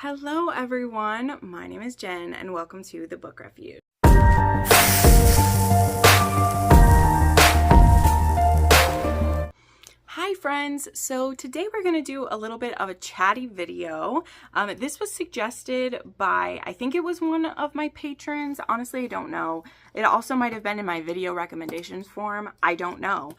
Hello everyone, my name is Jen and welcome to the Book Refuge. Hi friends, so today we're going to do a little bit of a chatty video. This was suggested by, I think it was one of my patrons. Honestly, I don't know. It also might have been in my video recommendations form. I don't know.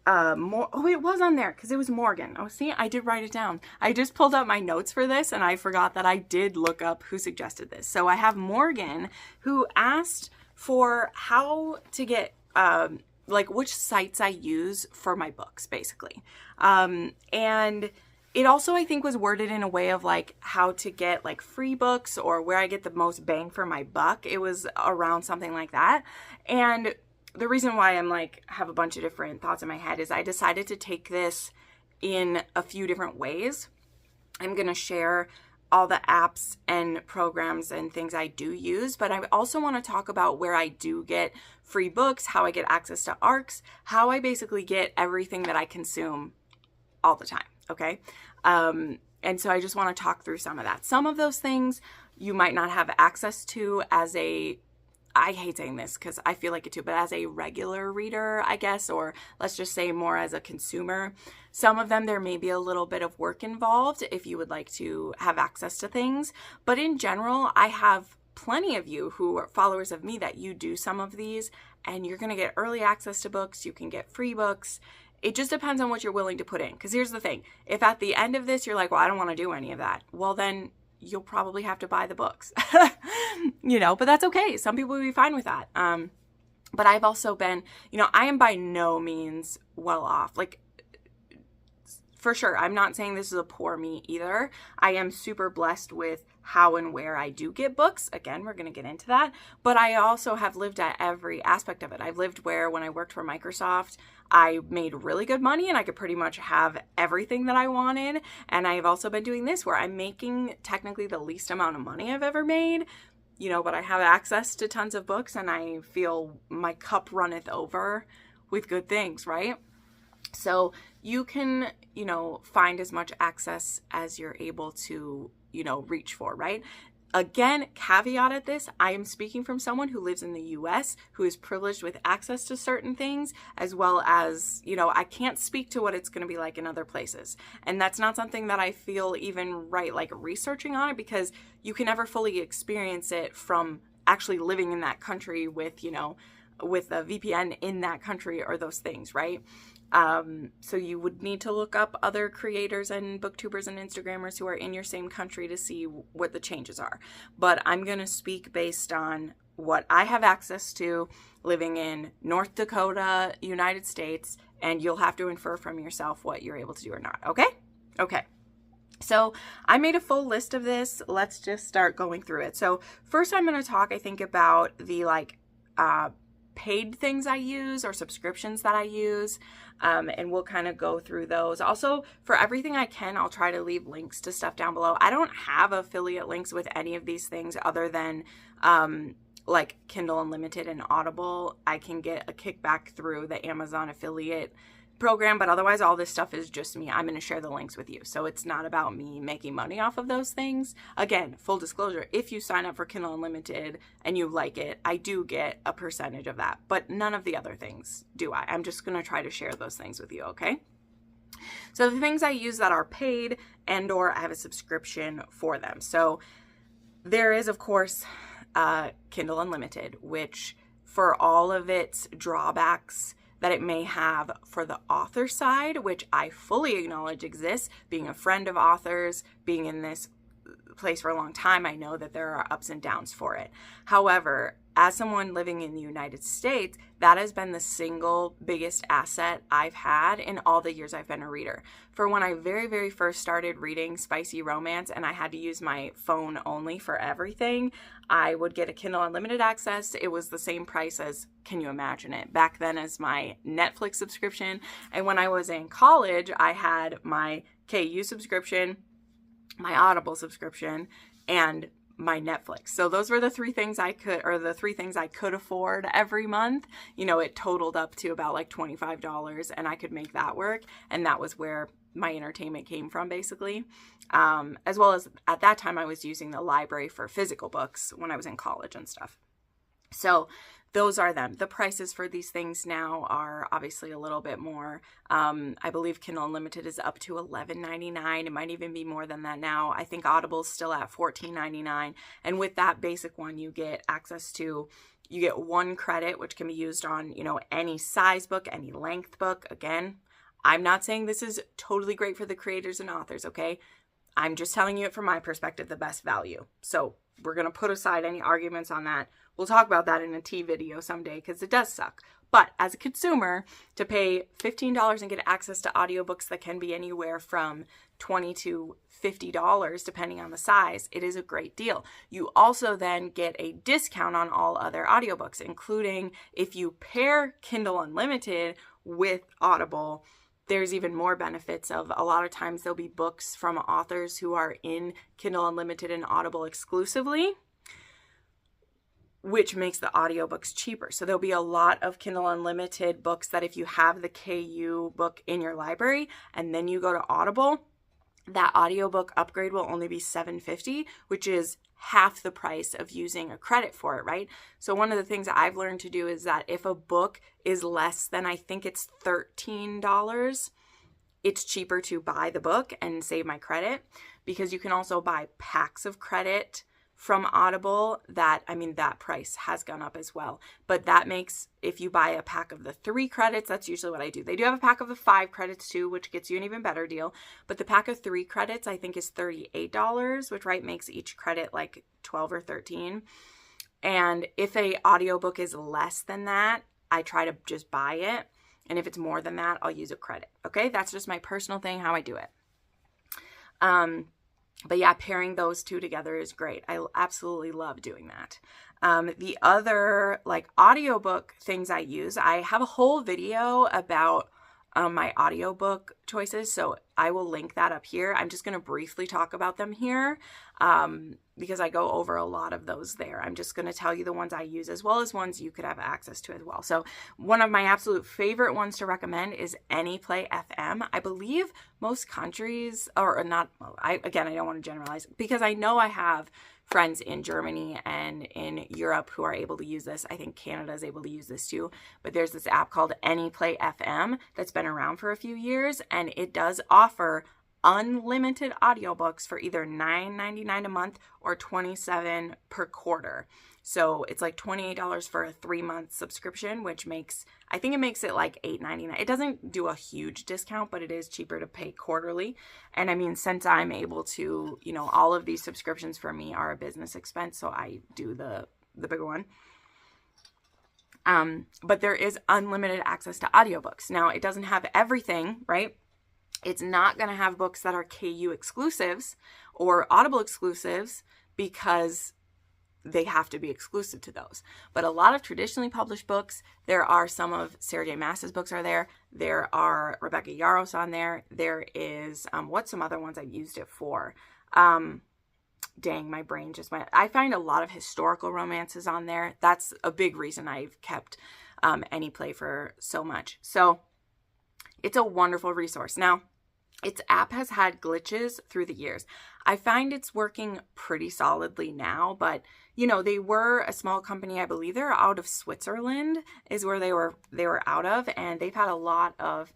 It was on there because it was Morgan. Oh, see, I did write it down. I just pulled up my notes for this and I forgot that I did look up who suggested this. So I have Morgan who asked for how to get, which sites I use for my books, basically. And it also, I think, was worded in a way of like how to get like free books or where I get the most bang for my buck. It was around something like that. And the reason why I'm have a bunch of different thoughts in my head is I decided to take this in a few different ways. I'm going to share all the apps and programs and things I do use, but I also want to talk about where I do get free books, how I get access to ARCs, how I basically get everything that I consume all the time, okay? And so I just want to talk through some of that. Some of those things you might not have access to as I hate saying this because I feel like it too, but as a regular reader, I guess, or let's just say more as a consumer, some of them there may be a little bit of work involved if you would like to have access to things. But in general, I have plenty of you who are followers of me that you do some of these and you're going to get early access to books. You can get free books. It just depends on what you're willing to put in. Because here's the thing. If at the end of this, you're like, well, I don't want to do any of that. Well, then you'll probably have to buy the books, but that's okay. Some people will be fine with that. But I've also been, I am by no means well off. For sure, I'm not saying this is a poor me either. I am super blessed with how and where I do get books. Again, we're going to get into that. But I also have lived at every aspect of it. I've lived where when I worked for Microsoft, I made really good money and I could pretty much have everything that I wanted. And I've also been doing this where I'm making technically the least amount of money I've ever made, but I have access to tons of books and I feel my cup runneth over with good things, right? So you can, find as much access as you're able to, reach for, right? Again, caveat at this, I am speaking from someone who lives in the US, who is privileged with access to certain things, as well as, I can't speak to what it's going to be like in other places. And that's not something that I feel even right, researching on it, because you can never fully experience it from actually living in that country with, with a VPN in that country or those things, right? So you would need to look up other creators and booktubers and Instagrammers who are in your same country to see what the changes are. But I'm going to speak based on what I have access to living in North Dakota, United States, and you'll have to infer from yourself what you're able to do or not. Okay? Okay. So I made a full list of this. Let's just start going through it. So first I'm going to talk, I think, about the paid things I use or subscriptions that I use. And we'll kind of go through those. Also, for everything I can, I'll try to leave links to stuff down below. I don't have affiliate links with any of these things other than Kindle Unlimited and Audible. I can get a kickback through the Amazon affiliate program, but otherwise all this stuff is just me. I'm going to share the links with you. So it's not about me making money off of those things. Again, full disclosure, if you sign up for Kindle Unlimited and you like it, I do get a percentage of that, but none of the other things do I. I'm just going to try to share those things with you, okay? So the things I use that are paid and or I have a subscription for them. So there is, of course, Kindle Unlimited, which for all of its drawbacks that it may have for the author side, which I fully acknowledge exists, being a friend of authors, being in this place for a long time, I know that there are ups and downs for it. However, as someone living in the United States, that has been the single biggest asset I've had in all the years I've been a reader. For when I very, very first started reading spicy romance and I had to use my phone only for everything, I would get a Kindle Unlimited access. It was the same price as, can you imagine it, back then as my Netflix subscription. And when I was in college, I had my KU subscription, my Audible subscription, and my Netflix. So those were the three things I could afford every month. It totaled up to about $25 and I could make that work. And that was where my entertainment came from, basically. As well as at that time, I was using the library for physical books when I was in college and stuff. So those are them. The prices for these things now are obviously a little bit more. I believe Kindle Unlimited is up to $11.99. It might even be more than that now. I think Audible's still at $14.99. And with that basic one, you get access to, you get 1 credit, which can be used on, you know, any size book, any length book. Again, I'm not saying this is totally great for the creators and authors, okay? I'm just telling you it from my perspective, the best value. So we're going to put aside any arguments on that. We'll talk about that in a tea video someday because it does suck. But as a consumer, to pay $15 and get access to audiobooks that can be anywhere from $20 to $50, depending on the size, it is a great deal. You also then get a discount on all other audiobooks, including if you pair Kindle Unlimited with Audible. There's even more benefits of a lot of times there'll be books from authors who are in Kindle Unlimited and Audible exclusively, which makes the audiobooks cheaper. So there'll be a lot of Kindle Unlimited books that if you have the KU book in your library and then you go to Audible, that audiobook upgrade will only be $7.50, which is half the price of using a credit for it, right? So one of the things I've learned to do is that if a book is less than, I think it's $13, it's cheaper to buy the book and save my credit, because you can also buy packs of credit from Audible. That, I mean, that price has gone up as well. But that makes, if you buy a pack of the 3 credits, that's usually what I do. They do have a pack of the 5 credits too, which gets you an even better deal. But the pack of 3 credits, I think, is $38, which, right, makes each credit like 12 or 13. And if a audiobook is less than that, I try to just buy it. And if it's more than that, I'll use a credit. Okay, that's just my personal thing, how I do it. But yeah, pairing those two together is great. I absolutely love doing that. The other like audiobook things I use, I have a whole video about my audiobook choices. So I will link that up here. I'm just going to briefly talk about them here because I go over a lot of those there. I'm just going to tell you the ones I use as well as ones you could have access to as well. So one of my absolute favorite ones to recommend is AnyPlay FM. I believe most countries, or not, I don't want to generalize because I know I have friends in Germany and in Europe who are able to use this. I think Canada is able to use this too. But there's this app called AnyPlay FM that's been around for a few years, and it does offer unlimited audiobooks for either $9.99 a month or $27 per quarter. So it's like $28 for a 3-month subscription, which makes, I think it makes it like $8.99. It doesn't do a huge discount, but it is cheaper to pay quarterly. And I mean, since I'm able to, you know, all of these subscriptions for me are a business expense, so I do the bigger one. But there is unlimited access to audiobooks. Now, it doesn't have everything, right? It's not going to have books that are KU exclusives or Audible exclusives because they have to be exclusive to those. But a lot of traditionally published books, there are some of Sarah J. Maas's books are there. There are Rebecca Yarros on there. There is, what's some other ones I've used it for? Dang, my brain just went. I find a lot of historical romances on there. That's a big reason I've kept AnyPlay for so much. So it's a wonderful resource. Now, its app has had glitches through the years. I find it's working pretty solidly now, but you know, they were a small company. I believe they're out of Switzerland is where they were out of, and they've had a lot of,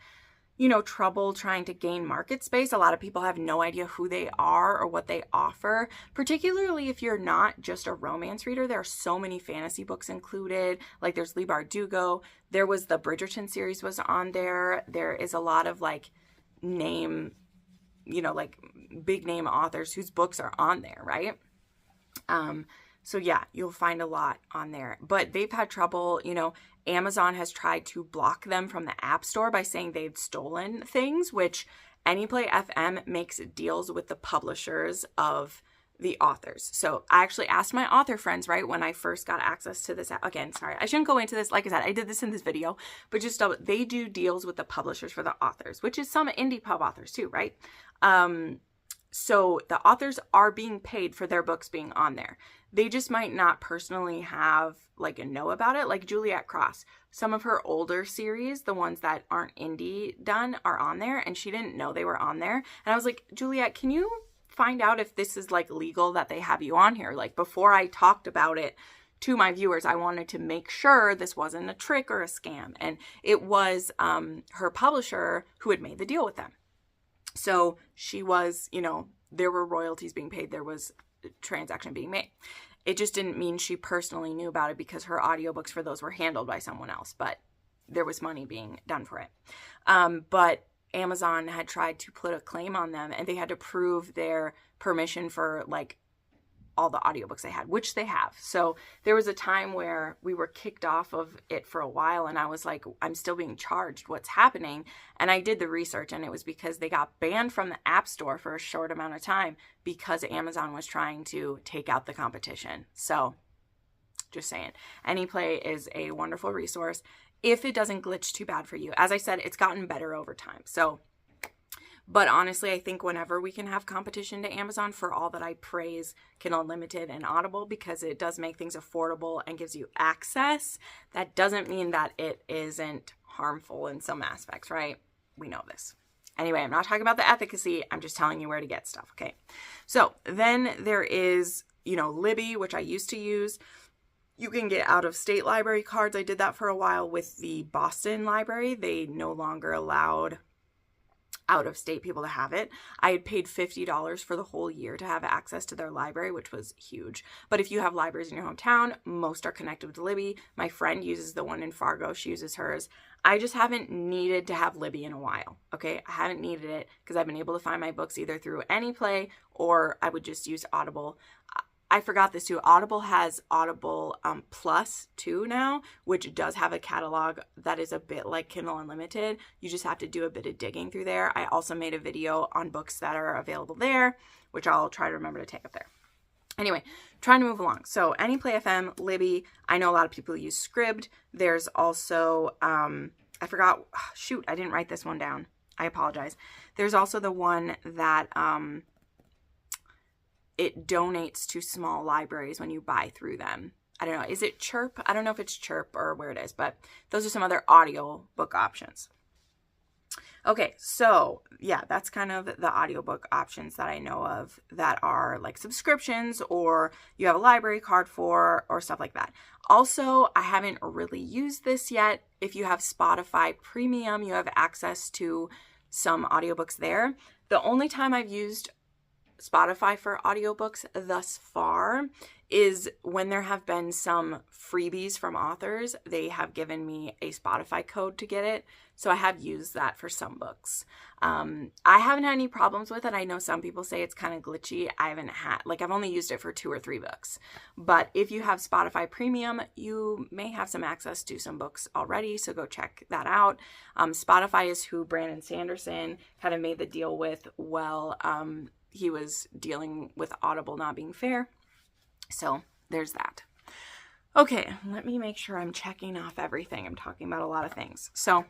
you know, trouble trying to gain market space. A lot of people have no idea who they are or what they offer, particularly if you're not just a romance reader. There are so many fantasy books included. Like there's Leigh Bardugo. There was the Bridgerton series was on there. There is a lot of like name, you know, like big name authors whose books are on there, right? So yeah, you'll find a lot on there, but they've had trouble. You know, Amazon has tried to block them from the App Store by saying they've stolen things, which AnyPlay FM makes deals with the publishers of the authors. So I actually asked my author friends, right, when I first got access to this app. Again, sorry, I shouldn't go into this. Like I said, I did this in this video, but just they do deals with the publishers for the authors, which is some indie pub authors too, right? So the authors are being paid for their books being on there. They just might not personally have like a know about it. Like Juliet Cross, some of her older series, the ones that aren't indie done, are on there, and she didn't know they were on there. And I was like, Juliet, can you find out if this is like legal that they have you on here? Like, before I talked about it to my viewers, I wanted to make sure this wasn't a trick or a scam. And it was her publisher who had made the deal with them. So she was, you know, there were royalties being paid. There was a transaction being made. It just didn't mean she personally knew about it, because her audiobooks for those were handled by someone else, but there was money being done for it. But Amazon had tried to put a claim on them, and they had to prove their permission for like all the audiobooks they had, which they have. So there was a time where we were kicked off of it for a while, and I was like, I'm still being charged. What's happening? And I did the research, and it was because they got banned from the App Store for a short amount of time because Amazon was trying to take out the competition. So just saying, AnyPlay is a wonderful resource if it doesn't glitch too bad for you. As I said, it's gotten better over time. So, but honestly, I think whenever we can have competition to Amazon, for all that I praise Kindle Unlimited and Audible, because it does make things affordable and gives you access, that doesn't mean that it isn't harmful in some aspects, right? We know this. Anyway, I'm not talking about the efficacy. I'm just telling you where to get stuff, okay? So then there is, you know, Libby, which I used to use. You can get out-of-state library cards. I did that for a while with the Boston Library. They no longer allowed out-of-state people to have it. I had paid $50 for the whole year to have access to their library, which was huge. But if you have libraries in your hometown, most are connected with Libby. My friend uses the one in Fargo. She uses hers. I just haven't needed to have Libby in a while, okay? I haven't needed it because I've been able to find my books either through AnyPlay, or I would just use Audible. I forgot this too. Audible has Audible Plus too now, which does have a catalog that is a bit like Kindle Unlimited. You just have to do a bit of digging through there. I also made a video on books that are available there, which I'll try to remember to take up there. Anyway, trying to move along. So AnyPlay FM, Libby. I know a lot of people use Scribd. There's also, I forgot, shoot, I didn't write this one down. I apologize. There's also the one that it donates to small libraries when you buy through them. I don't know. Is it Chirp? I don't know if it's Chirp or where it is, but those are some other audio book options. Okay, so yeah, that's kind of the audiobook options that I know of that are like subscriptions, or you have a library card for, or stuff like that. Also, I haven't really used this yet. If you have Spotify Premium, you have access to some audiobooks there. The only time I've used Spotify for audiobooks thus far is when there have been some freebies from authors. They have given me a Spotify code to get it, so I have used that for some books. I haven't had any problems with it. I know some people say it's kind of glitchy. I haven't had, like, I've only used it for 2 or 3 books. But if you have Spotify Premium, you may have some access to some books already, so go check that out. Spotify is who Brandon Sanderson kind of made the deal with. Well, he was dealing with Audible not being fair. So there's that. Okay, let me make sure I'm checking off everything. I'm talking about a lot of things. So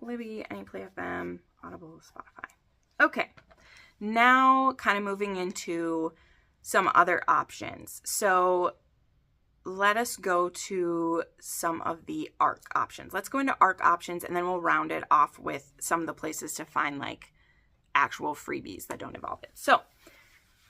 Libby, AnyPlay FM, Audible, Spotify. Okay, now kind of moving into some other options. So let us go to some of the ARC options. Let's go into ARC options, and then we'll round it off with some of the places to find like actual freebies that don't involve it. So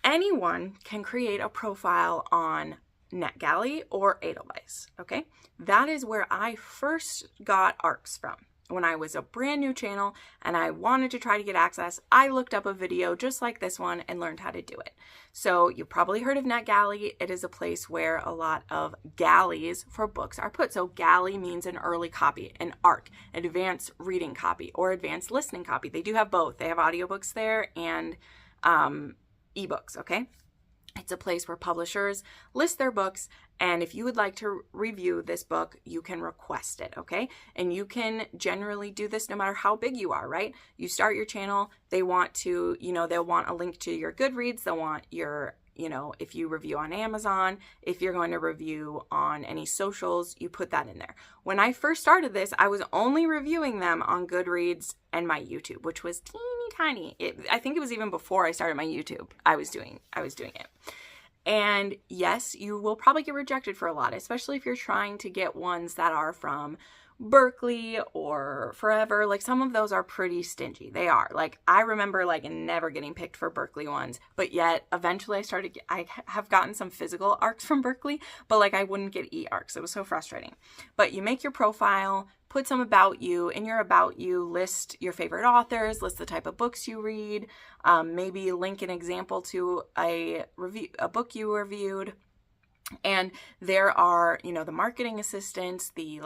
anyone can create a profile on NetGalley or Edelweiss, okay? That is where I first got ARCs from. When I was a brand new channel and I wanted to try to get access, I looked up a video just like this one and learned how to do it. So you've probably heard of NetGalley. It is a place where a lot of galleys for books are put. So galley means an early copy, an ARC, advanced reading copy, or advanced listening copy. They do have both. They have audiobooks there and ebooks, okay? It's a place where publishers list their books, and if you would like to review this book, you can request it, okay? And you can generally do this no matter how big you are, right? You start your channel, they want to, you know, they'll want a link to your Goodreads, they'll want your you know, if you review on Amazon, if you're going to review on any socials, you put that in there. When I first started this, I was only reviewing them on Goodreads and my YouTube, which was teeny tiny. I think it was even before I started my YouTube, I was doing it. And yes, you will probably get rejected for a lot, especially if you're trying to get ones that are from Berkeley or Forever. Like, some of those are pretty stingy. They are. Like, I remember like never getting picked for Berkeley ones, but yet eventually I have gotten some physical ARCs from Berkeley, but like I wouldn't get e-ARCs. It was so frustrating. But you make your profile, put some about you. In your about you, list your favorite authors, list the type of books you read, maybe link an example to a book you reviewed. And there are, you know, the marketing assistants, the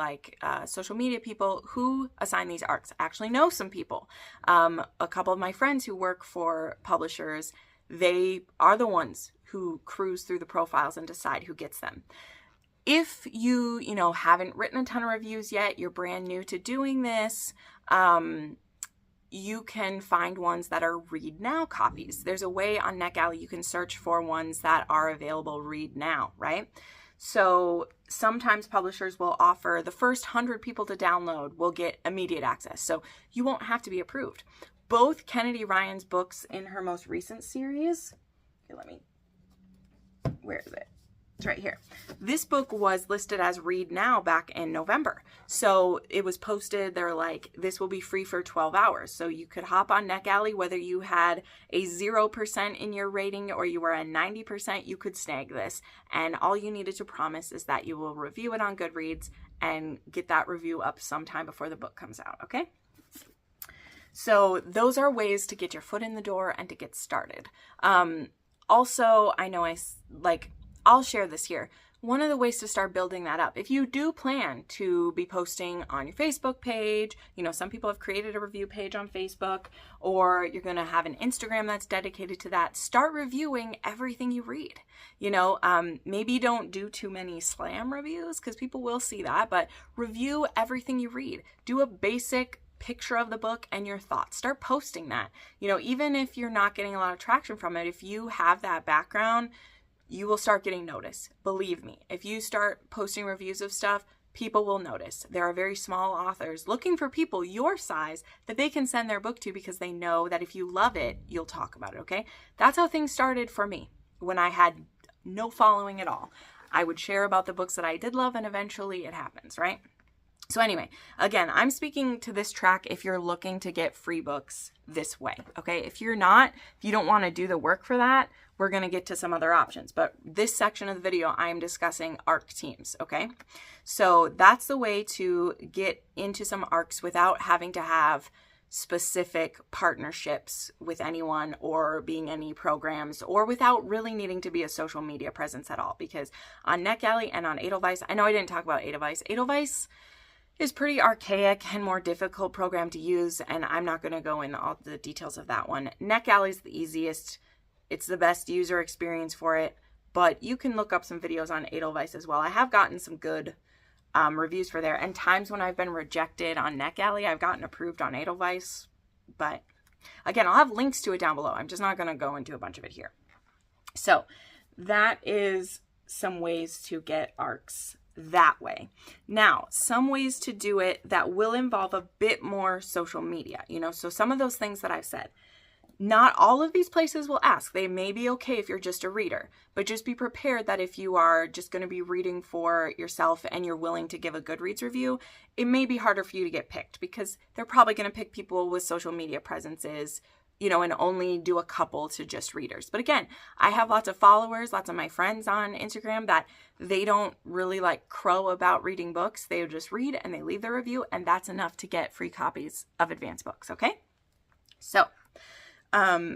social media people who assign these ARCs. I actually know some people. A couple of my friends who work for publishers, they are the ones who cruise through the profiles and decide who gets them. If you haven't written a ton of reviews yet, you're brand new to doing this, you can find ones that are read now copies. There's a way on NetGalley you can search for ones that are available read now, right? So sometimes publishers will offer the first 100 people to download will get immediate access. So you won't have to be approved. Both Kennedy Ryan's books in her most recent series, where is it? It's right here. This book was listed as read now back in November. So it was posted, they're like, this will be free for 12 hours. So you could hop on NetGalley, whether you had a 0% in your rating or you were a 90%, you could snag this. And all you needed to promise is that you will review it on Goodreads and get that review up sometime before the book comes out, okay? So those are ways to get your foot in the door and to get started. Also, I know I'll share this here. One of the ways to start building that up, if you do plan to be posting on your Facebook page, some people have created a review page on Facebook, or you're going to have an Instagram that's dedicated to that, start reviewing everything you read. Maybe don't do too many slam reviews because people will see that, but review everything you read. Do a basic picture of the book and your thoughts. Start posting that. Even if you're not getting a lot of traction from it, if you have that background, you will start getting noticed. Believe me, if you start posting reviews of stuff, people will notice. There are very small authors looking for people your size that they can send their book to because they know that if you love it, you'll talk about it, okay? That's how things started for me when I had no following at all. I would share about the books that I did love, and eventually it happens, right? So anyway, again, I'm speaking to this track if you're looking to get free books this way, okay? If you don't want to do the work for that, we're going to get to some other options. But this section of the video, I am discussing ARC teams, okay? So that's the way to get into some ARCs without having to have specific partnerships with anyone or being any programs, or without really needing to be a social media presence at all. Because on NetGalley and on Edelweiss, I know I didn't talk about Edelweiss. Edelweiss is pretty archaic and more difficult program to use, and I'm not going to go into all the details of that one. NetGalley is the easiest. It's the best user experience for it, but you can look up some videos on Edelweiss as well. I have gotten some good reviews for there, and times when I've been rejected on NetGalley, I've gotten approved on Edelweiss. But again, I'll have links to it down below. I'm just not going to go into a bunch of it here. So that is some ways to get ARCs that way. Now, some ways to do it that will involve a bit more social media, so some of those things that I've said, not all of these places will ask. They may be okay if you're just a reader, but just be prepared that if you are just going to be reading for yourself and you're willing to give a Goodreads review, it may be harder for you to get picked because they're probably going to pick people with social media presences, and only do a couple to just readers. But again, I have lots of followers, lots of my friends on Instagram that they don't really crow about reading books. They just read and they leave their review, and that's enough to get free copies of advanced books, okay? So,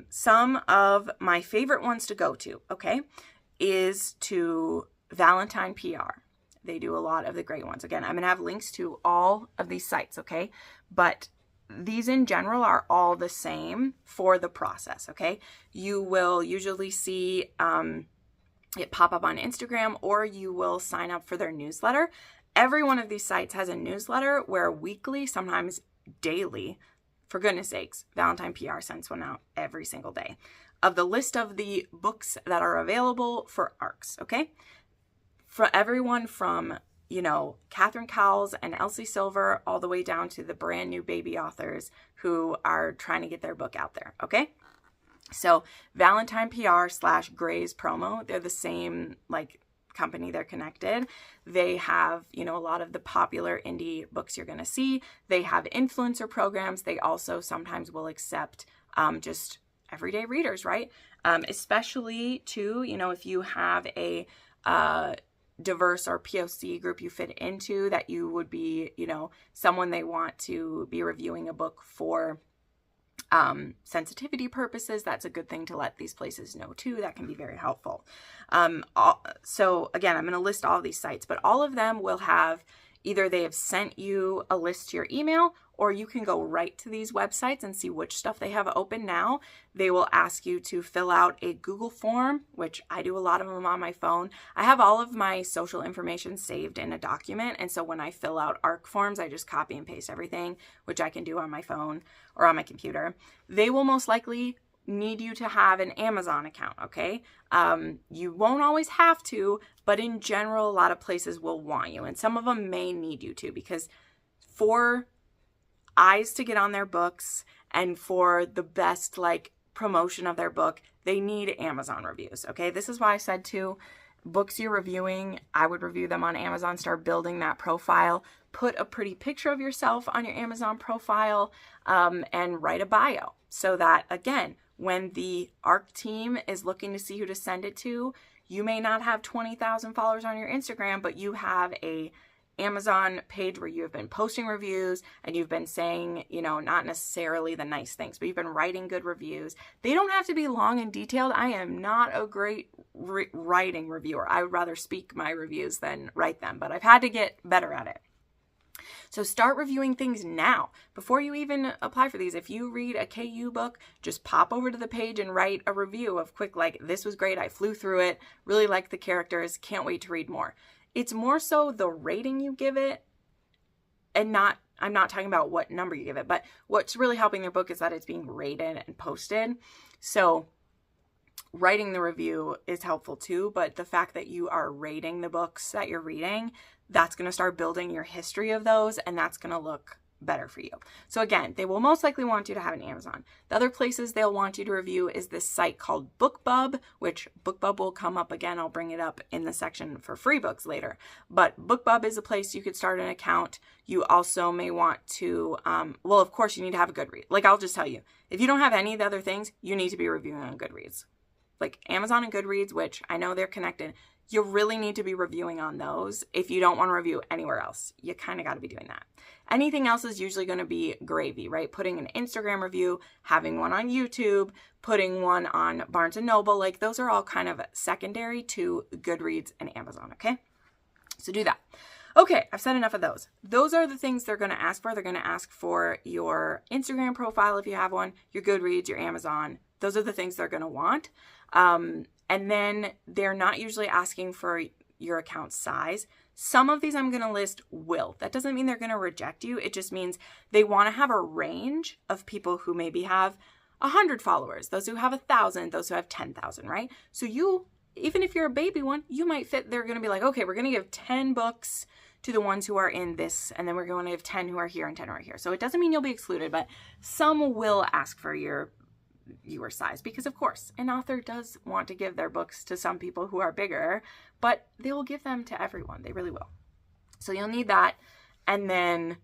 some of my favorite ones to go to, okay, is to Valentine PR. They do a lot of the great ones. Again, I'm going to have links to all of these sites, okay? But these in general are all the same for the process, okay? You will usually see it pop up on Instagram, or you will sign up for their newsletter. Every one of these sites has a newsletter where weekly, sometimes daily, for goodness sakes, Valentine PR sends one out every single day of the list of the books that are available for ARCs, okay? For everyone from, you know, Catherine Cowles and Elsie Silver all the way down to the brand new baby authors who are trying to get their book out there, okay? So Valentine PR / Gray's Promo, they're the same, like, company, they're connected. They have, you know, a lot of the popular indie books you're going to see. They have influencer programs. They also sometimes will accept just everyday readers, right? Especially too, you know, if you have a diverse or POC group you fit into, that you would be, you know, someone they want to be reviewing a book for sensitivity purposes. That's a good thing to let these places know too. That can be very helpful. So again, I'm going to list all these sites, but all of them will have either they have sent you a list to your email, or you can go right to these websites and see which stuff they have open now. They will ask you to fill out a Google form, which I do a lot of them on my phone. I have all of my social information saved in a document. And so when I fill out ARC forms, I just copy and paste everything, which I can do on my phone or on my computer. They will most likely need you to have an Amazon account, okay? You won't always have to, but in general, a lot of places will want you. And some of them may need you to, because for eyes to get on their books and for the best like promotion of their book, they need Amazon reviews, okay? This is why I said too, books you're reviewing, I would review them on Amazon, start building that profile, put a pretty picture of yourself on your Amazon profile, and write a bio so that, again, when the ARC team is looking to see who to send it to, you may not have 20,000 followers on your Instagram, but you have a Amazon page where you have been posting reviews and you've been saying, you know, not necessarily the nice things, but you've been writing good reviews. They don't have to be long and detailed. I am not a great writing reviewer. I would rather speak my reviews than write them, but I've had to get better at it. So start reviewing things now before you even apply for these. If you read a KU book, just pop over to the page and write a review of quick, like, this was great. I flew through it. Really liked the characters. Can't wait to read more. It's more so the rating you give it, and I'm not talking about what number you give it, but what's really helping their book is that it's being rated and posted. So writing the review is helpful too, but the fact that you are rating the books that you're reading, that's going to start building your history of those, and that's going to look better for you. So again, they will most likely want you to have an Amazon. The other places they'll want you to review is this site called BookBub, which BookBub will come up again. I'll bring it up in the section for free books later. But BookBub is a place you could start an account. You also may want to, well, of course, you need to have a Goodreads. Like, I'll just tell you, if you don't have any of the other things, you need to be reviewing on Goodreads. Like Amazon and Goodreads, which I know they're connected, you really need to be reviewing on those. If you don't want to review anywhere else, you kind of got to be doing that. Anything else is usually going to be gravy, right? Putting an Instagram review, having one on YouTube, putting one on Barnes & Noble, like those are all kind of secondary to Goodreads and Amazon, okay? So do that. Okay, I've said enough of those. Those are the things they're going to ask for. They're going to ask for your Instagram profile if you have one, your Goodreads, your Amazon. Those are the things they're going to want. And then they're not usually asking for your account size. Some of these I'm going to list will. That doesn't mean they're going to reject you. It just means they want to have a range of people who maybe have 100 followers, those who have 1,000, those who have 10,000, right? So you, even if you're a baby one, you might fit. They're going to be like, okay, we're going to give 10 books to the ones who are in this, and then we're going to have 10 who are here and 10 who are here. So it doesn't mean you'll be excluded, but some will ask for your viewer size, because of course an author does want to give their books to some people who are bigger, but they will give them to everyone. They really will. So you'll need that. And then,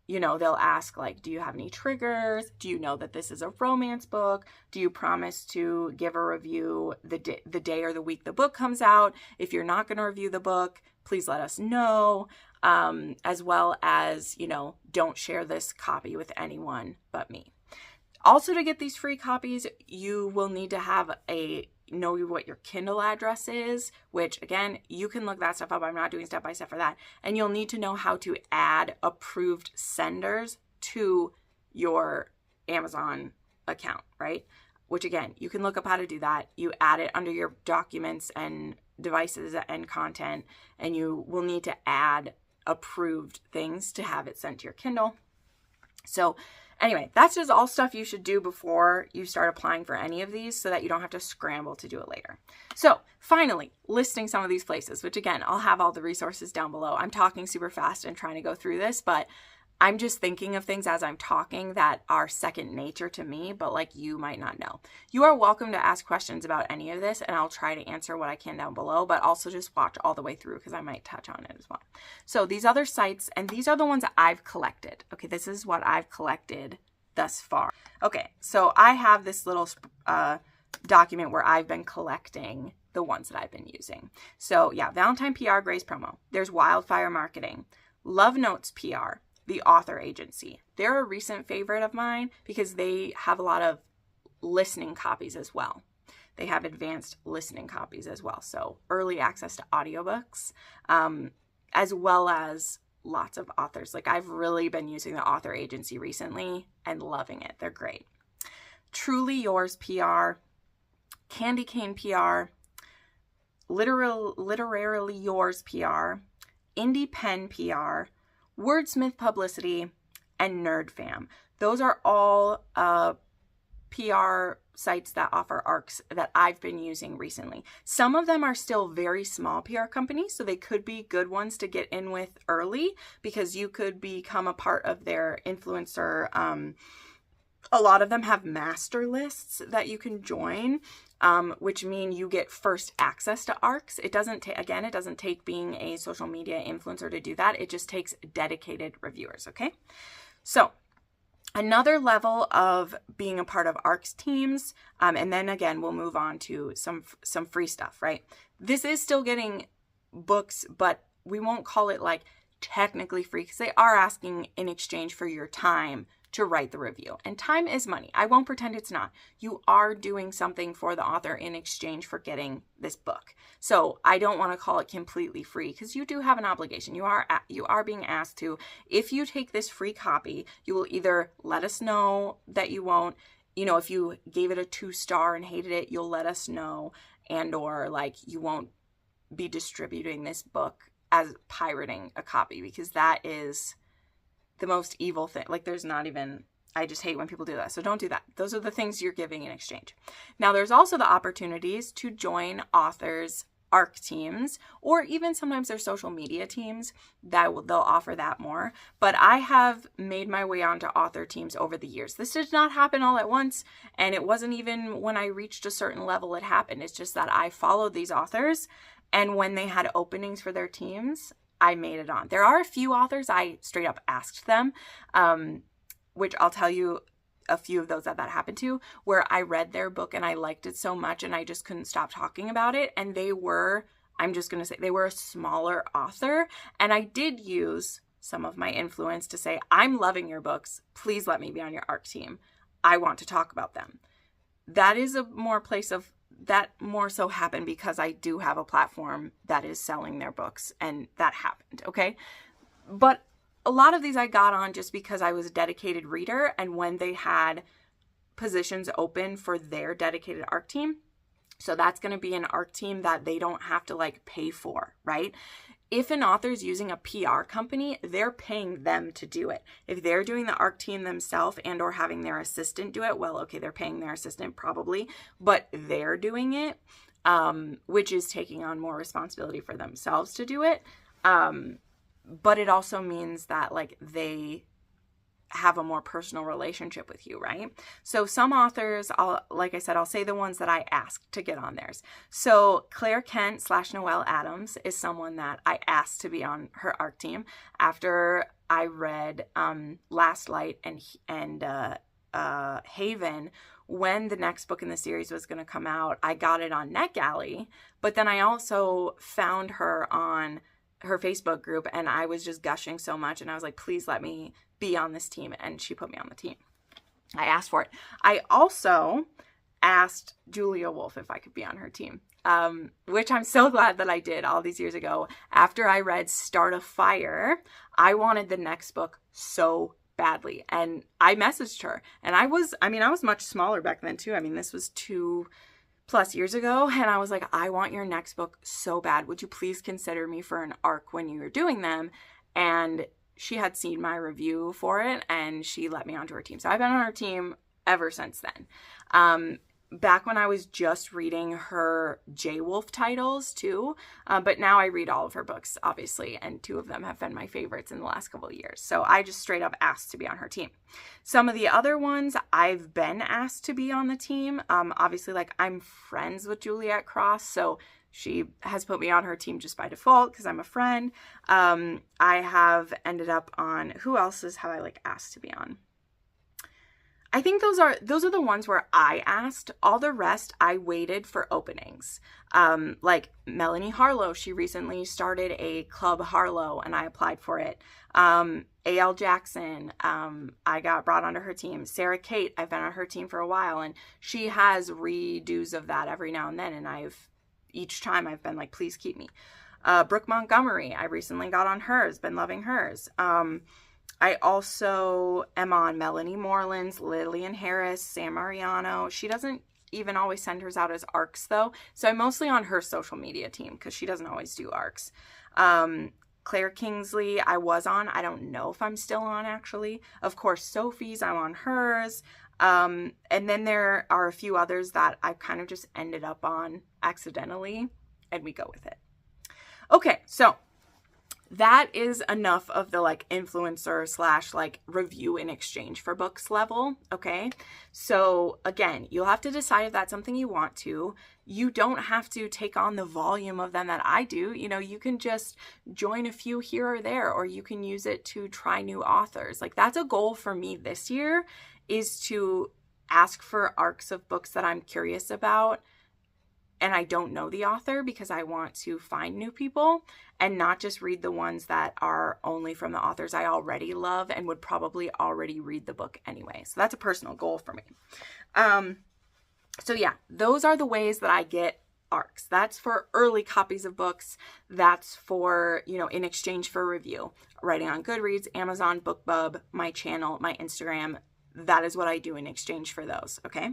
you know, they'll ask, like, do you have any triggers? Do you know that this is a romance book? Do you promise to give a review the day or the week the book comes out? If you're not going to review the book, please let us know. As well as, you know, don't share this copy with anyone but me. Also, to get these free copies, you will need to know what your Kindle address is, which again, you can look that stuff up. I'm not doing step by step for that. And you'll need to know how to add approved senders to your Amazon account, right? Which again, you can look up how to do that. You add it under your documents and devices and content, and you will need to add approved things to have it sent to your Kindle. So Anyway, that's just all stuff you should do before you start applying for any of these so that you don't have to scramble to do it later. So finally, listing some of these places, which again, I'll have all the resources down below. I'm talking super fast and trying to go through this, but I'm just thinking of things as I'm talking that are second nature to me, but like you might not know. You are welcome to ask questions about any of this, and I'll try to answer what I can down below, but also just watch all the way through because I might touch on it as well. So these other sites, and these are the ones that I've collected. Okay, this is what I've collected thus far. Okay, so I have this little document where I've been collecting the ones that I've been using. So yeah, Valentine PR, Grace Promo. There's Wildfire Marketing, Love Notes PR, The Author Agency. They're a recent favorite of mine because they have a lot of listening copies as well. They have advanced listening copies as well. So early access to audiobooks, as well as lots of authors. Like I've really been using the Author Agency recently and loving it. They're great. Truly Yours PR, Candy Cane PR, Literarily Yours PR, Indie Pen PR, Wordsmith Publicity, and NerdFam. Those are all PR sites that offer ARCs that I've been using recently. Some of them are still very small PR companies, so they could be good ones to get in with early because you could become a part of their influencer. A lot of them have master lists that you can join, which mean you get first access to ARCs. It doesn't take being a social media influencer to do that. It just takes dedicated reviewers, okay? So another level of being a part of ARCs teams, and then again, we'll move on to some free stuff, right? This is still getting books, but we won't call it like technically free because they are asking in exchange for your time to write the review. And time is money. I won't pretend it's not. You are doing something for the author in exchange for getting this book. So I don't want to call it completely free because you do have an obligation. You are being asked to, if you take this free copy, you will either let us know that you won't, if you gave it a 2-star and hated it, you'll let us know, and or like you won't be distributing this book as pirating a copy because that is the most evil thing. Like there's not even, I just hate when people do that. So don't do that. Those are the things you're giving in exchange. Now there's also the opportunities to join authors' ARC teams, or even sometimes their social media teams that they'll offer that more. But I have made my way onto author teams over the years. This did not happen all at once. And it wasn't even when I reached a certain level it happened. It's just that I followed these authors, and when they had openings for their teams, I made it on. There are a few authors I straight up asked them, which I'll tell you a few of those that happened to, where I read their book and I liked it so much and I just couldn't stop talking about it. And they were, I'm just going to say, they were a smaller author. And I did use some of my influence to say, I'm loving your books. Please let me be on your ARC team. I want to talk about them. That is a more place of, that more so happened because I do have a platform that is selling their books, and that happened, okay? But a lot of these I got on just because I was a dedicated reader, and when they had positions open for their dedicated ARC team, so that's going to be an ARC team that they don't have to like pay for, right? If an author is using a PR company, they're paying them to do it. If they're doing the ARC team themselves and or having their assistant do it, well, okay, they're paying their assistant probably, but they're doing it, which is taking on more responsibility for themselves to do it. But it also means that like they have a more personal relationship with you, right? So some authors, like I said, I'll say the ones that I asked to get on theirs. So Claire Kent / Noelle Adams is someone that I asked to be on her ARC team after I read Last Light and Haven. When the next book in the series was going to come out, I got it on NetGalley, but then I also found her on her Facebook group and I was just gushing so much and I was like, please let me be on this team, and she put me on the team. I asked for it. I also asked Julia Wolf if I could be on her team, which I'm so glad that I did all these years ago. After I read Start a Fire, I wanted the next book so badly, and I messaged her, and I was much smaller back then too. I mean, this was 2+ years ago, and I was like, I want your next book so bad. Would you please consider me for an ARC when you're doing them? And she had seen my review for it and she let me onto her team. So I've been on her team ever since then. Back when I was just reading her J-Wolf titles too, but now I read all of her books, obviously, and 2 of them have been my favorites in the last couple of years. So I just straight up asked to be on her team. Some of the other ones I've been asked to be on the team. Obviously, like, I'm friends with Juliet Cross, so she has put me on her team just by default because I'm a friend. I have ended up on, who else's have I like asked to be on? I think those are the ones where I asked. All the rest, I waited for openings. Like Melanie Harlow, she recently started a Club Harlow and I applied for it. A.L. Jackson, I got brought onto her team. Sarah Kate, I've been on her team for a while and she has redos of that every now and then. And each time I've been like, please keep me. Brooke Montgomery, I recently got on hers, been loving hers. I also am on Melanie Moreland's, Lillian Harris, Sam Mariano. She doesn't even always send hers out as arcs though. So I'm mostly on her social media team because she doesn't always do arcs. Claire Kingsley, I was on. I don't know if I'm still on actually. Of course, Sophie's, I'm on hers. And then there are a few others that I've kind of just ended up on accidentally and we go with it. Okay, so that is enough of the like influencer / like review in exchange for books level. Okay. So again, you'll have to decide if that's something you want to. You don't have to take on the volume of them that I do. You know, you can just join a few here or there, or you can use it to try new authors. Like that's a goal for me this year, is to ask for arcs of books that I'm curious about and I don't know the author, because I want to find new people and not just read the ones that are only from the authors I already love and would probably already read the book anyway. So that's a personal goal for me. So yeah, those are the ways that I get arcs. That's for early copies of books. That's for, you know, in exchange for review, writing on Goodreads, Amazon, BookBub, my channel, my Instagram. That is what I do in exchange for those. Okay.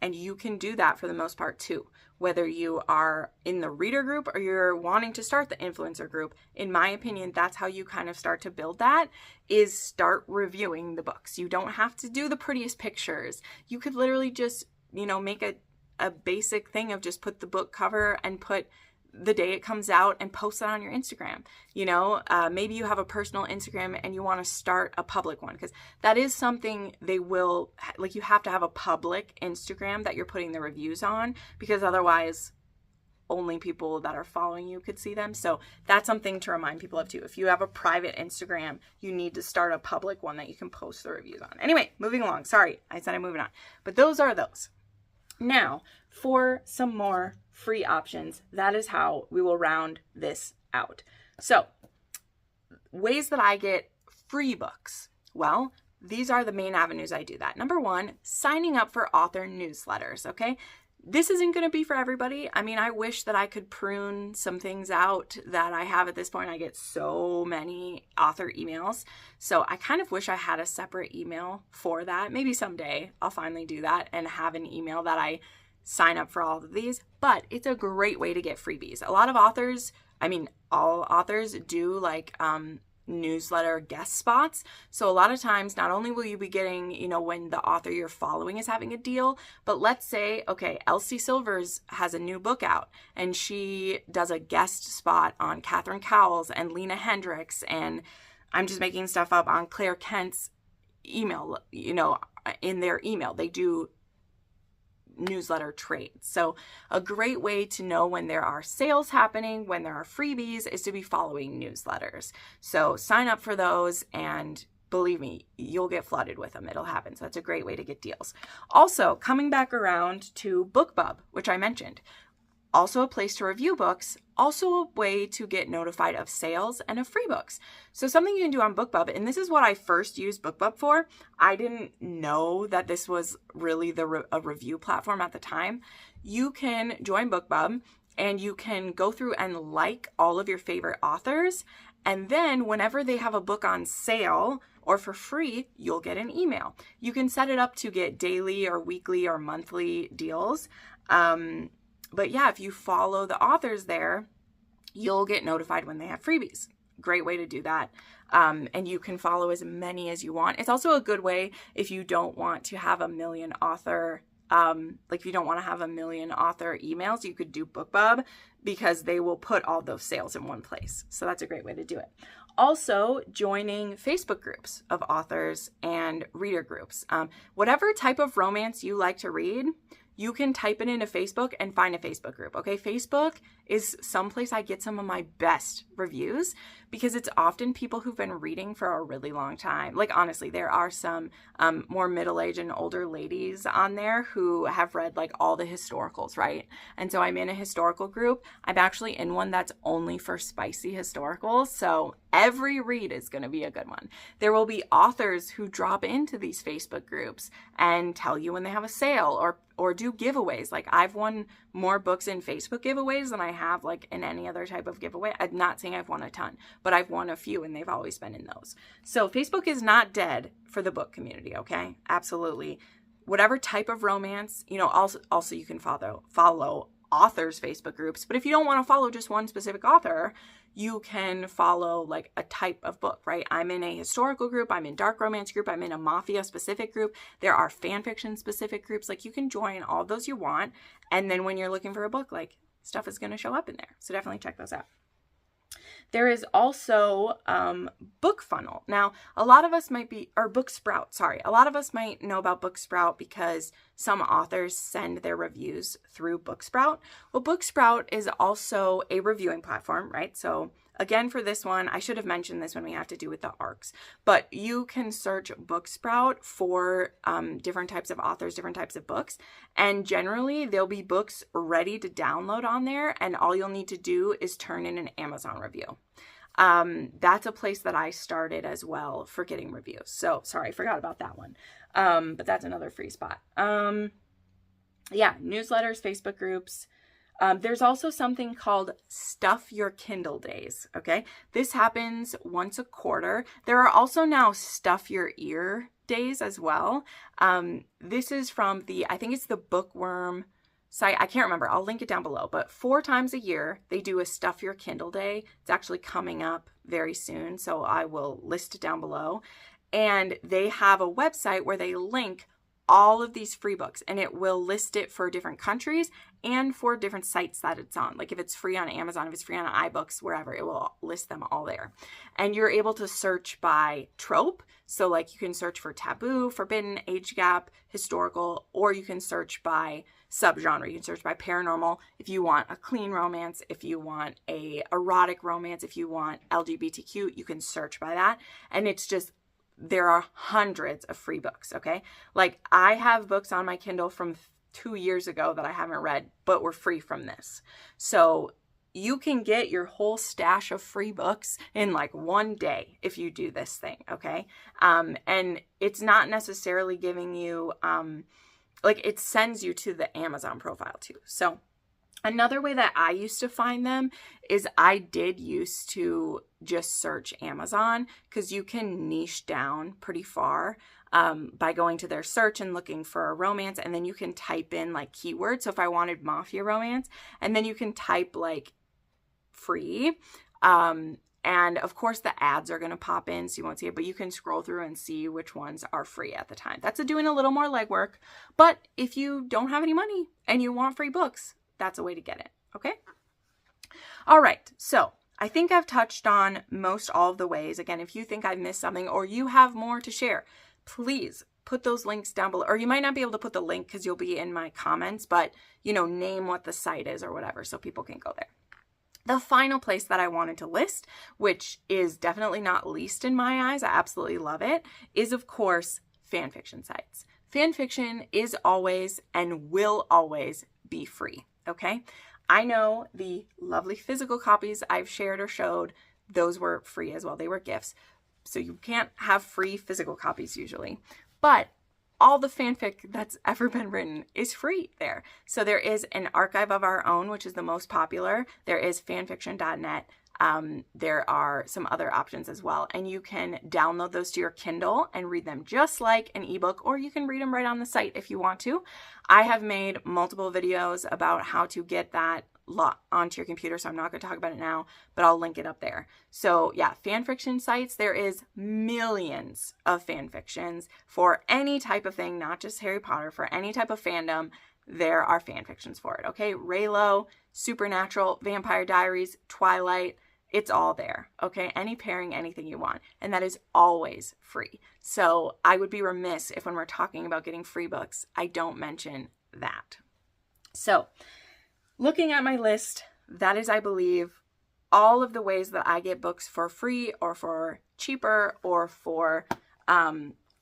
And you can do that for the most part too, whether you are in the reader group or you're wanting to start the influencer group. In my opinion, that's how you kind of start to build that, is start reviewing the books. You don't have to do the prettiest pictures. You could literally just, you know, make a basic thing of just put the book cover and put the day it comes out and post that on your Instagram. You know, maybe you have a personal Instagram and you want to start a public one, because that is something they will, like, you have to have a public Instagram that you're putting the reviews on, because otherwise only people that are following you could see them. So that's something to remind people of too. If you have a private Instagram, you need to start a public one that you can post the reviews on. Anyway, moving along. Sorry, I said I'm moving on. But those are those. Now, for some more free options, that is how we will round this out. So, ways that I get free books. Well, these are the main avenues I do that. Number one, signing up for author newsletters, okay? This isn't going to be for everybody. I mean, I wish that I could prune some things out that I have at this point. I get so many author emails. So I kind of wish I had a separate email for that. Maybe someday I'll finally do that and have an email that I sign up for all of these. But it's a great way to get freebies. A lot of authors, I mean, all authors do like newsletter guest spots. So a lot of times, not only will you be getting, you know, when the author you're following is having a deal, but let's say, okay, Elsie Silvers has a new book out and she does a guest spot on Catherine Cowles and Lena Hendricks, and I'm just making stuff up, on Claire Kent's email, you know, in their email, they do newsletter trades. So a great way to know when there are sales happening, when there are freebies, is to be following newsletters. So sign up for those, and believe me, you'll get flooded with them. It'll happen. So that's a great way to get deals. Also, coming back around to BookBub, which I mentioned, also a place to review books, also a way to get notified of sales and of free books. So something you can do on BookBub, and this is what I first used BookBub for. I didn't know that this was really a review platform at the time. You can join BookBub and you can go through and like all of your favorite authors. And then whenever they have a book on sale or for free, you'll get an email. You can set it up to get daily or weekly or monthly deals. But yeah, if you follow the authors there, you'll get notified when they have freebies. great way to do that. And you can follow as many as you want. It's also a good way if you don't want to have a million author, like if you don't want to have a million author emails, you could do BookBub, because they will put all those sales in one place. So that's a great way to do it. Also, joining Facebook groups of authors and reader groups. Whatever type of romance you like to read, you can type it into Facebook and find a Facebook group, okay? Facebook is someplace I get some of my best reviews, because it's often people who've been reading for a really long time. Like, honestly, there are some more middle-aged and older ladies on there who have read like all the historicals, right? And so I'm in a historical group. I'm actually in one that's only for spicy historicals. So every read is going to be a good one. There will be authors who drop into these Facebook groups and tell you when they have a sale, or do giveaways. Like, I've won more books in Facebook giveaways than I have like in any other type of giveaway. I'm not saying I've won a ton, but I've won a few, and they've always been in those. So Facebook is not dead for the book community, okay? Absolutely. Whatever type of romance, you know, also you can follow authors' Facebook groups, but if you don't want to follow just one specific author, you can follow like a type of book, right? I'm in a historical group, I'm in dark romance group, I'm in a mafia specific group. There are fan fiction specific groups. Like, you can join all those you want. And then when you're looking for a book, like, stuff is going to show up in there. So definitely check those out. There is also Book Funnel. Now, a lot of us might be, or Book Sprout, sorry. A lot of us might know about Book Sprout because some authors send their reviews through Book Sprout. Well, Book Sprout is also a reviewing platform, right? So again, for this one, I should have mentioned this when we have to do with the ARCs, but you can search Book Sprout for different types of authors, different types of books, and generally there'll be books ready to download on there, and all you'll need to do is turn in an Amazon review. That's a place that I started as well for getting reviews. So sorry, I forgot about that one. But that's another free spot. Yeah, newsletters, Facebook groups. There's also something called Stuff Your Kindle Days, okay? This happens once a quarter. There are also now Stuff Your Ear Days as well. This is from I think it's the Bookworm site. I can't remember. I'll link it down below. But 4 times a year, they do a Stuff Your Kindle Day. It's actually coming up very soon, so I will list it down below. And they have a website where they link all of these free books, and it will list it for different countries and for different sites that it's on. Like, if it's free on Amazon, if it's free on iBooks, wherever, it will list them all there. And you're able to search by trope. So like, you can search for taboo, forbidden, age gap, historical, or you can search by subgenre. You can search by paranormal if you want a clean romance, if you want a erotic romance, if you want LGBTQ, you can search by that. And it's just, there are hundreds of free books, okay? Like, I have books on my Kindle from 2 years ago that I haven't read, but were free from this. So you can get your whole stash of free books in like one day if you do this thing, okay? And it's not necessarily giving you, like, it sends you to the Amazon profile too. So another way that I used to find them is I did used to just search Amazon, because you can niche down pretty far by going to their search and looking for a romance, and then you can type in like keywords. So if I wanted mafia romance, and then you can type like free, and of course the ads are going to pop in, so you won't see it, but you can scroll through and see which ones are free at the time. That's doing a little more legwork, but if you don't have any money and you want free books, that's a way to get it, okay? All right, so I think I've touched on most all of the ways. Again, if you think I've missed something or you have more to share, please put those links down below. Or you might not be able to put the link because you'll be in my comments, but, you know, name what the site is or whatever so people can go there. The final place that I wanted to list, which is definitely not least in my eyes, I absolutely love it, is of course fan fiction sites. Fan fiction is always and will always be free, okay? I know the lovely physical copies I've shared or showed, those were free as well. They were gifts. So you can't have free physical copies usually, but all the fanfic that's ever been written is free there. So there is an archive of our own, which is the most popular. There is fanfiction.net. There are some other options as well, and you can download those to your Kindle and read them just like an ebook, or you can read them right on the site if you want to. I have made multiple videos about how to get that onto your computer, so I'm not going to talk about it now, but I'll link it up there. So yeah, fan fiction sites, there is millions of fan fictions for any type of thing, not just Harry Potter, for any type of fandom. There are fan fictions for it, okay? Raylo, Supernatural, Vampire Diaries, Twilight, it's all there, okay? Any pairing, anything you want. And that is always free. So I would be remiss if when we're talking about getting free books, I don't mention that. So looking at my list, that is, I believe, all of the ways that I get books for free or for cheaper or for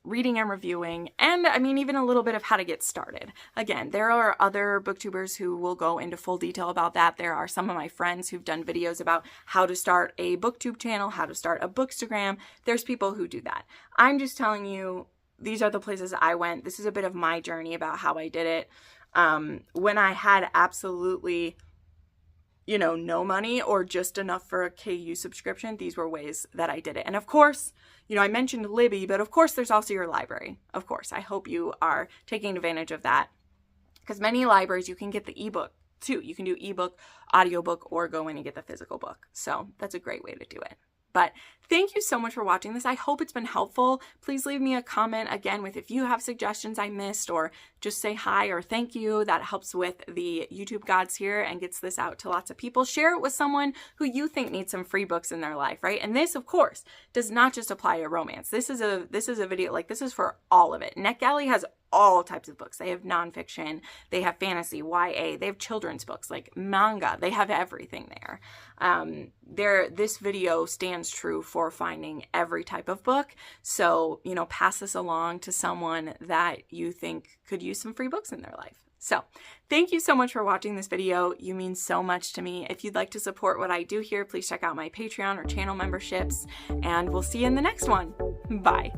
reading and reviewing, and I mean even a little bit of how to get started. Again, there are other booktubers who will go into full detail about that. There are some of my friends who've done videos about how to start a booktube channel, how to start a bookstagram. There's people who do that. I'm just telling you, these are the places I went. This is a bit of my journey about how I did it. When I had absolutely, no money or just enough for a KU subscription, these were ways that I did it. And of course, I mentioned Libby, but of course there's also your library. Of course, I hope you are taking advantage of that, because many libraries, you can get the ebook too. You can do ebook, audiobook, or go in and get the physical book. So that's a great way to do it. But thank you so much for watching this. I hope it's been helpful. Please leave me a comment again with if you have suggestions I missed, or just say hi or thank you. That helps with the YouTube gods here and gets this out to lots of people. Share it with someone who you think needs some free books in their life, right? And this, of course, does not just apply to romance. This is a video, like, this is for all of it. NetGalley has all types of books. They have nonfiction, they have fantasy, YA, they have children's books, like manga, they have everything there. This video stands true for finding every type of book. So, pass this along to someone that you think could use some free books in their life. So thank you so much for watching this video. You mean so much to me. If you'd like to support what I do here, please check out my Patreon or channel memberships, and we'll see you in the next one. Bye.